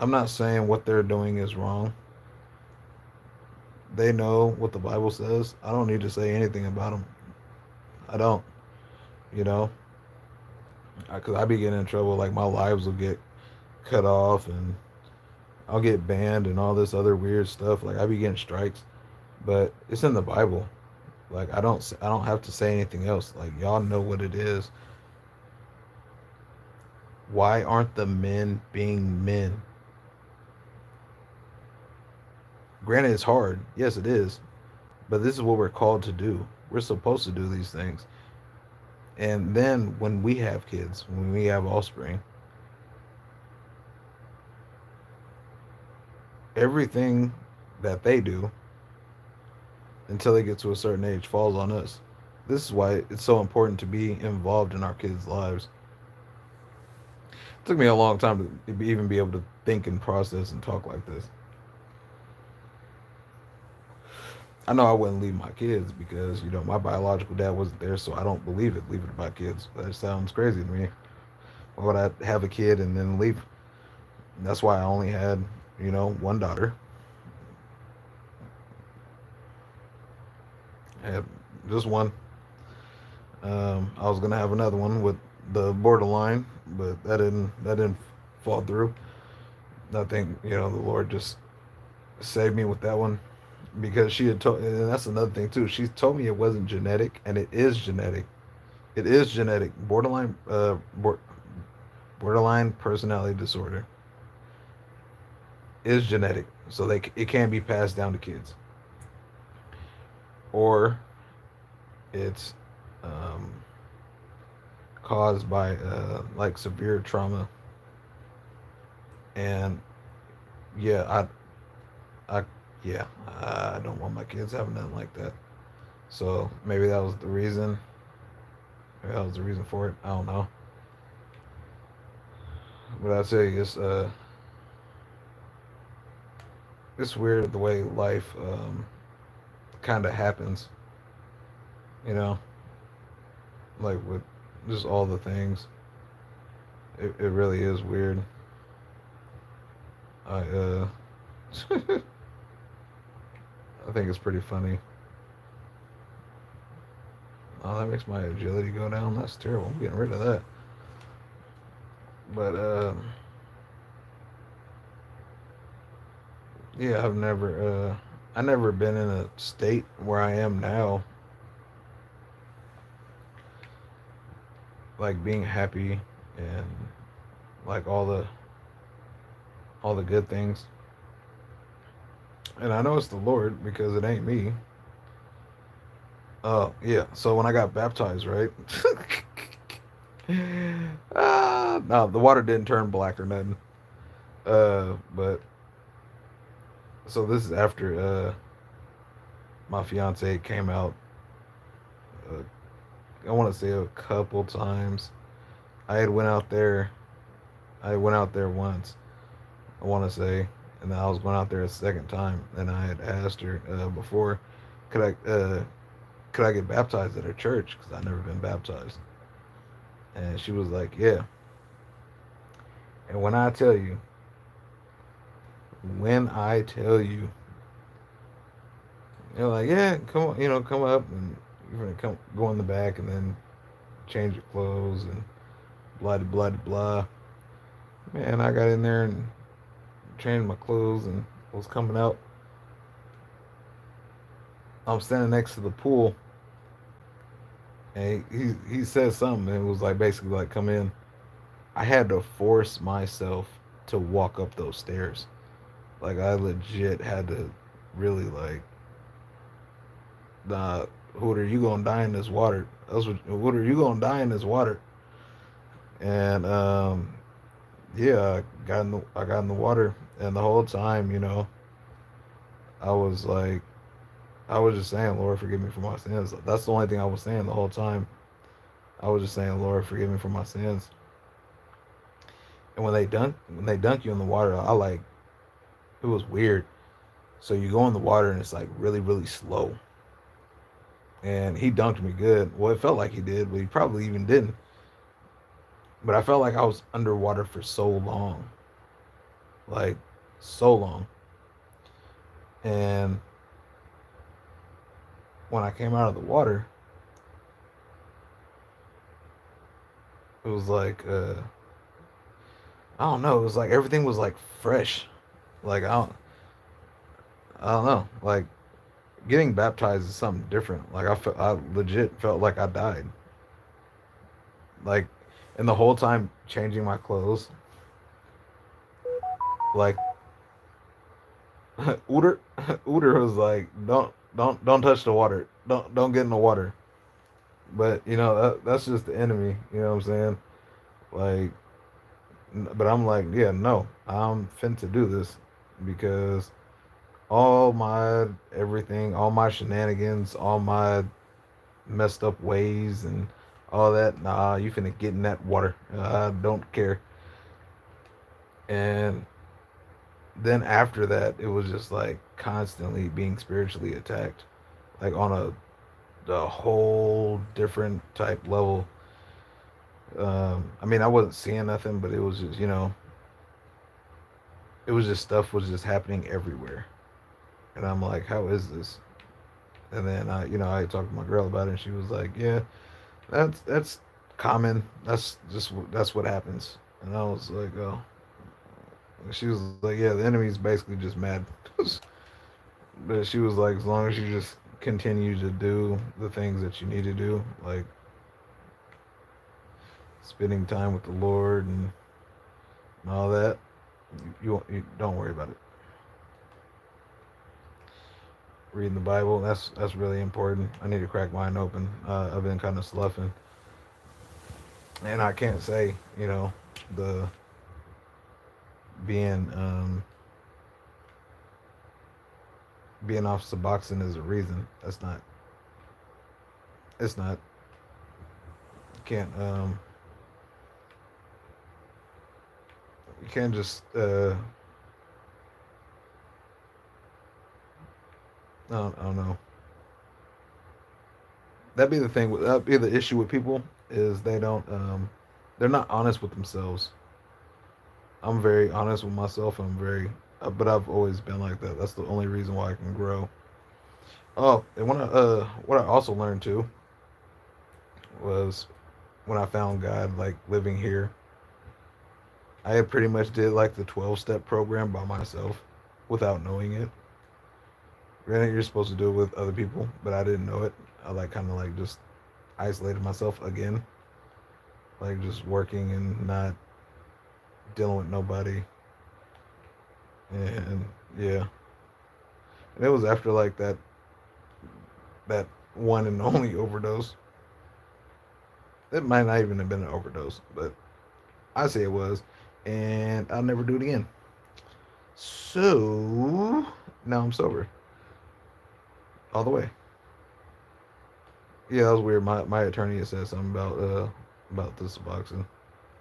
I'm not saying what they're doing is wrong. They know what the Bible says. I don't need to say anything about them. I don't, you know, because I be getting in trouble. Like my lives will get cut off, and I'll get banned and all this other weird stuff. Like I be getting strikes, but it's in the Bible. Like I don't have to say anything else. Like y'all know what it is. Why aren't the men being men? Granted, it's hard. Yes, it is. But this is what we're called to do. We're supposed to do these things. And then when we have kids, when we have offspring, everything that they do until they get to a certain age falls on us. This is why it's so important to be involved in our kids' lives. It took me a long time to even be able to think and process and talk like this. I know I wouldn't leave my kids because, my biological dad wasn't there, so I don't believe it, leaving my kids. That sounds crazy to me. Why would I have a kid and then leave? And that's why I only had, one daughter. I had just one. I was gonna have another one with the borderline, but that didn't fall through. I think the Lord just saved me with that one because she had told, and that's another thing too. She told me it wasn't genetic, and it is genetic. It is genetic. Borderline personality disorder is genetic, so it can be passed down to kids, or it's um, caused by like severe trauma. And yeah, I, yeah, I don't want my kids having nothing like that. So maybe that was the reason. Maybe that was the reason for it. I don't know. But I tell you, it's weird the way life kind of happens. You know, like with just all the things. It really is weird. I I think it's pretty funny. Oh, that makes my agility go down. That's terrible. I'm getting rid of that. But yeah, I never been in a state where I am now, like being happy and like all the good things. And I know it's the Lord because it ain't me. Oh yeah. So when I got baptized, right? No, the water didn't turn black or nothing. But so this is after my fiance came out. Uh, I want to say a couple times. I had went out there. I went out there once. I want to say, and then I was going out there a second time, and I had asked her before, could I get baptized at her church because I've never been baptized, and she was like, yeah. And when I tell you, they're like, yeah, come on, come up, and you're gonna come go in the back, and then change your clothes, and blah blah blah. Man, I got in there and changed my clothes and was coming out. I'm standing next to the pool, and he said something, and it was like basically like come in. I had to force myself to walk up those stairs. Like I legit had to really like, nah, Hooter, you gonna die in this water. That's what Hooter, you gonna die in this water. And yeah, I got in the water, and the whole time, I was like, I was just saying, Lord, forgive me for my sins. That's the only thing I was saying the whole time. I was just saying, Lord, forgive me for my sins. And when they dunk you in the water, I like, it was weird. So you go in the water and it's like really, really slow. And he dunked me good. Well, it felt like he did, but he probably even didn't. But I felt like I was underwater for so long, like so long. And when I came out of the water, it was like I don't know. It was like everything was like fresh. Like I don't know. Like getting baptized is something different. Like I legit felt like I died. Like, and the whole time changing my clothes, like Uter, Uter was like, don't touch the water. Don't get in the water. But that's just the enemy. You know what I'm saying? Like, but I'm like, yeah, no, I'm fin to do this because all my everything, all my shenanigans, all my messed up ways and all that. Nah, you finna get in that water. I don't care. And then after that, it was just like constantly being spiritually attacked, like on a whole different type level. I mean, I wasn't seeing nothing, but it was just it was just stuff was just happening everywhere, and I'm like, how is this? And then I talked to my girl about it, and she was like, yeah, that's common. That's what happens. And I was like, oh. And she was like, yeah, the enemy's basically just mad. But she was like, as long as you just continue to do the things that you need to do, like spending time with the Lord and all that, you don't worry about it. Reading the Bible, that's really important. I need to crack mine open. I've been kind of sloughing, and I can't say the being being off Suboxone is a reason. That's not. It's not. Can't you can't just I don't know. That'd be the thing. That'd be the issue with people is they don't they're not honest with themselves. I'm very honest with myself. But I've always been like that. That's the only reason why I can grow. Oh, and what I also learned too was when I found God, like living here, I had pretty much did like the 12-step program by myself without knowing it. Granted, you're supposed to do it with other people, but I didn't know it. I like kind of like just isolated myself again, like just working and not dealing with nobody. And yeah, and it was after like that one and only overdose. It might not even have been an overdose, but I say it was, and I'll never do it again. So now I'm sober all the way. Yeah, that was weird. My attorney had said something about this boxing.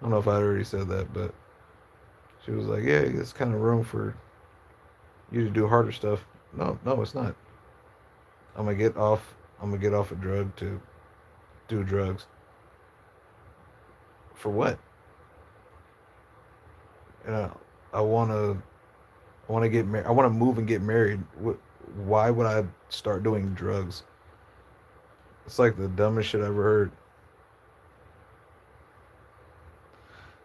I don't know if I already said that, but she was like, "Yeah, it's kind of room for you to do harder stuff." No, no, it's not. I'm gonna get off. I'm gonna get off a drug to do drugs. For what? And I wanna I wanna get married. I wanna move and get married. Why would I start doing drugs? It's like the dumbest shit I ever heard.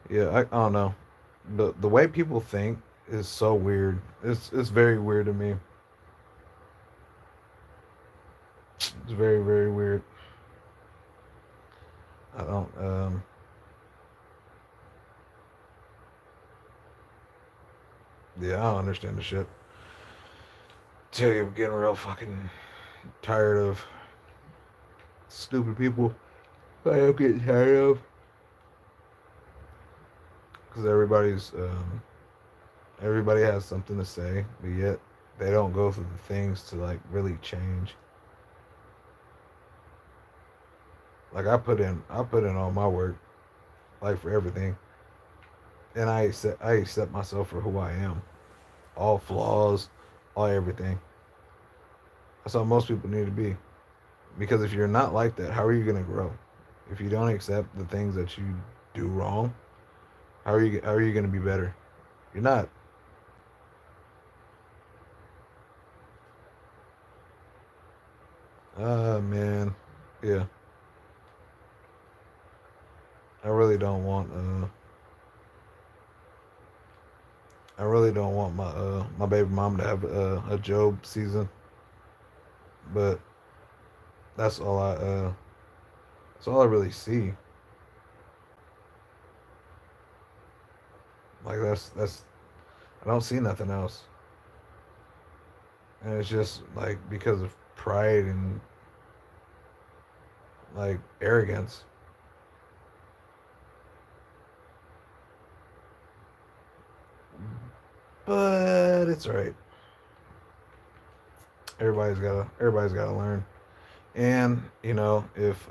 Yeah, I don't know. The way people think is so weird. It's very weird to me. It's very very weird. I don't yeah, I don't understand the shit. Tell you, I'm getting real fucking tired of stupid people. I am getting tired of because everybody has something to say, but yet they don't go through the things to like really change. Like I put in all my work, like for everything, and I accept myself for who I am, all flaws, all everything. That's how most people need to be. Because if you're not like that, how are you gonna grow? If you don't accept the things that you do wrong, how are you gonna be better? You're not. Man, yeah. I really don't want I really don't want my baby mom to have a Job season, but that's all that's all I really see. Like that's I don't see nothing else, and it's just like because of pride and like arrogance. But it's alright. Everybody's gotta learn, and you know if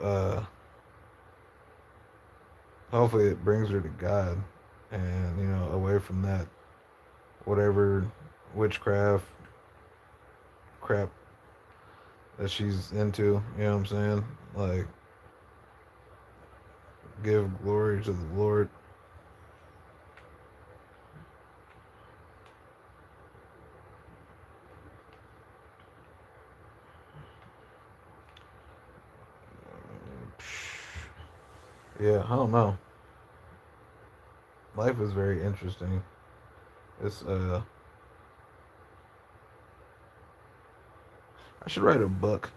hopefully it brings her to God, and you know away from that whatever witchcraft crap that she's into. You know what I'm saying? Like give glory to the Lord. Yeah, I don't know. Life is very interesting. It's I should write a book.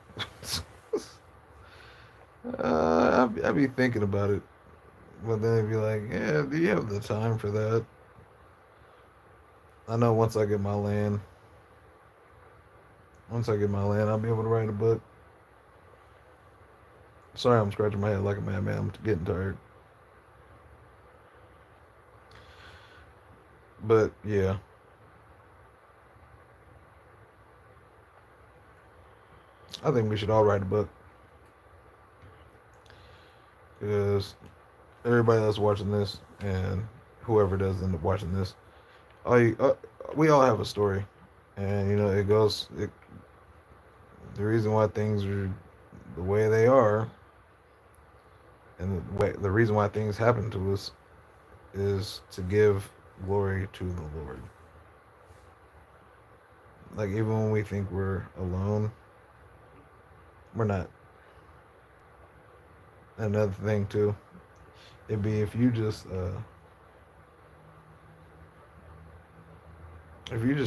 I'd be thinking about it, but then it'd be like, yeah, do you have the time for that? I know once I get my land, I'll be able to write a book. Sorry, I'm scratching my head like a madman. I'm getting tired. But yeah, I think we should all write a book because everybody that's watching this and whoever does end up watching this, all we all have a story, and you know the reason why things are the way they are, and the reason why things happen to us is to give glory to the Lord. Like even when we think we're alone, we're not. Another thing too, it'd be if you just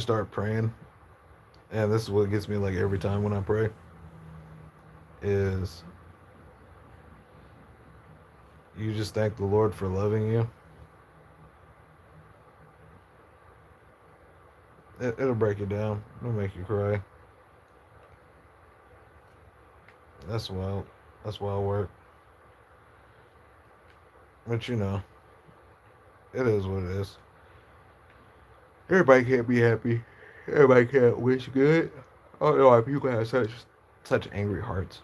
start praying, and this is what gets me like every time when I pray, is you just thank the Lord for loving you. It'll break you down. It'll make you cry. That's wild. That's wild work. But you know, it is what it is. Everybody can't be happy. Everybody can't wish good. I don't know why people have such angry hearts.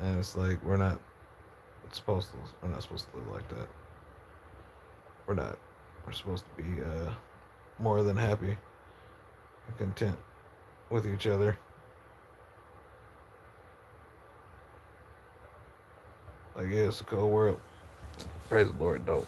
And it's like we're not supposed to live like that. We're not. We're supposed to be more than happy and content with each other. Like yeah, it's a cold world. Praise the Lord, though.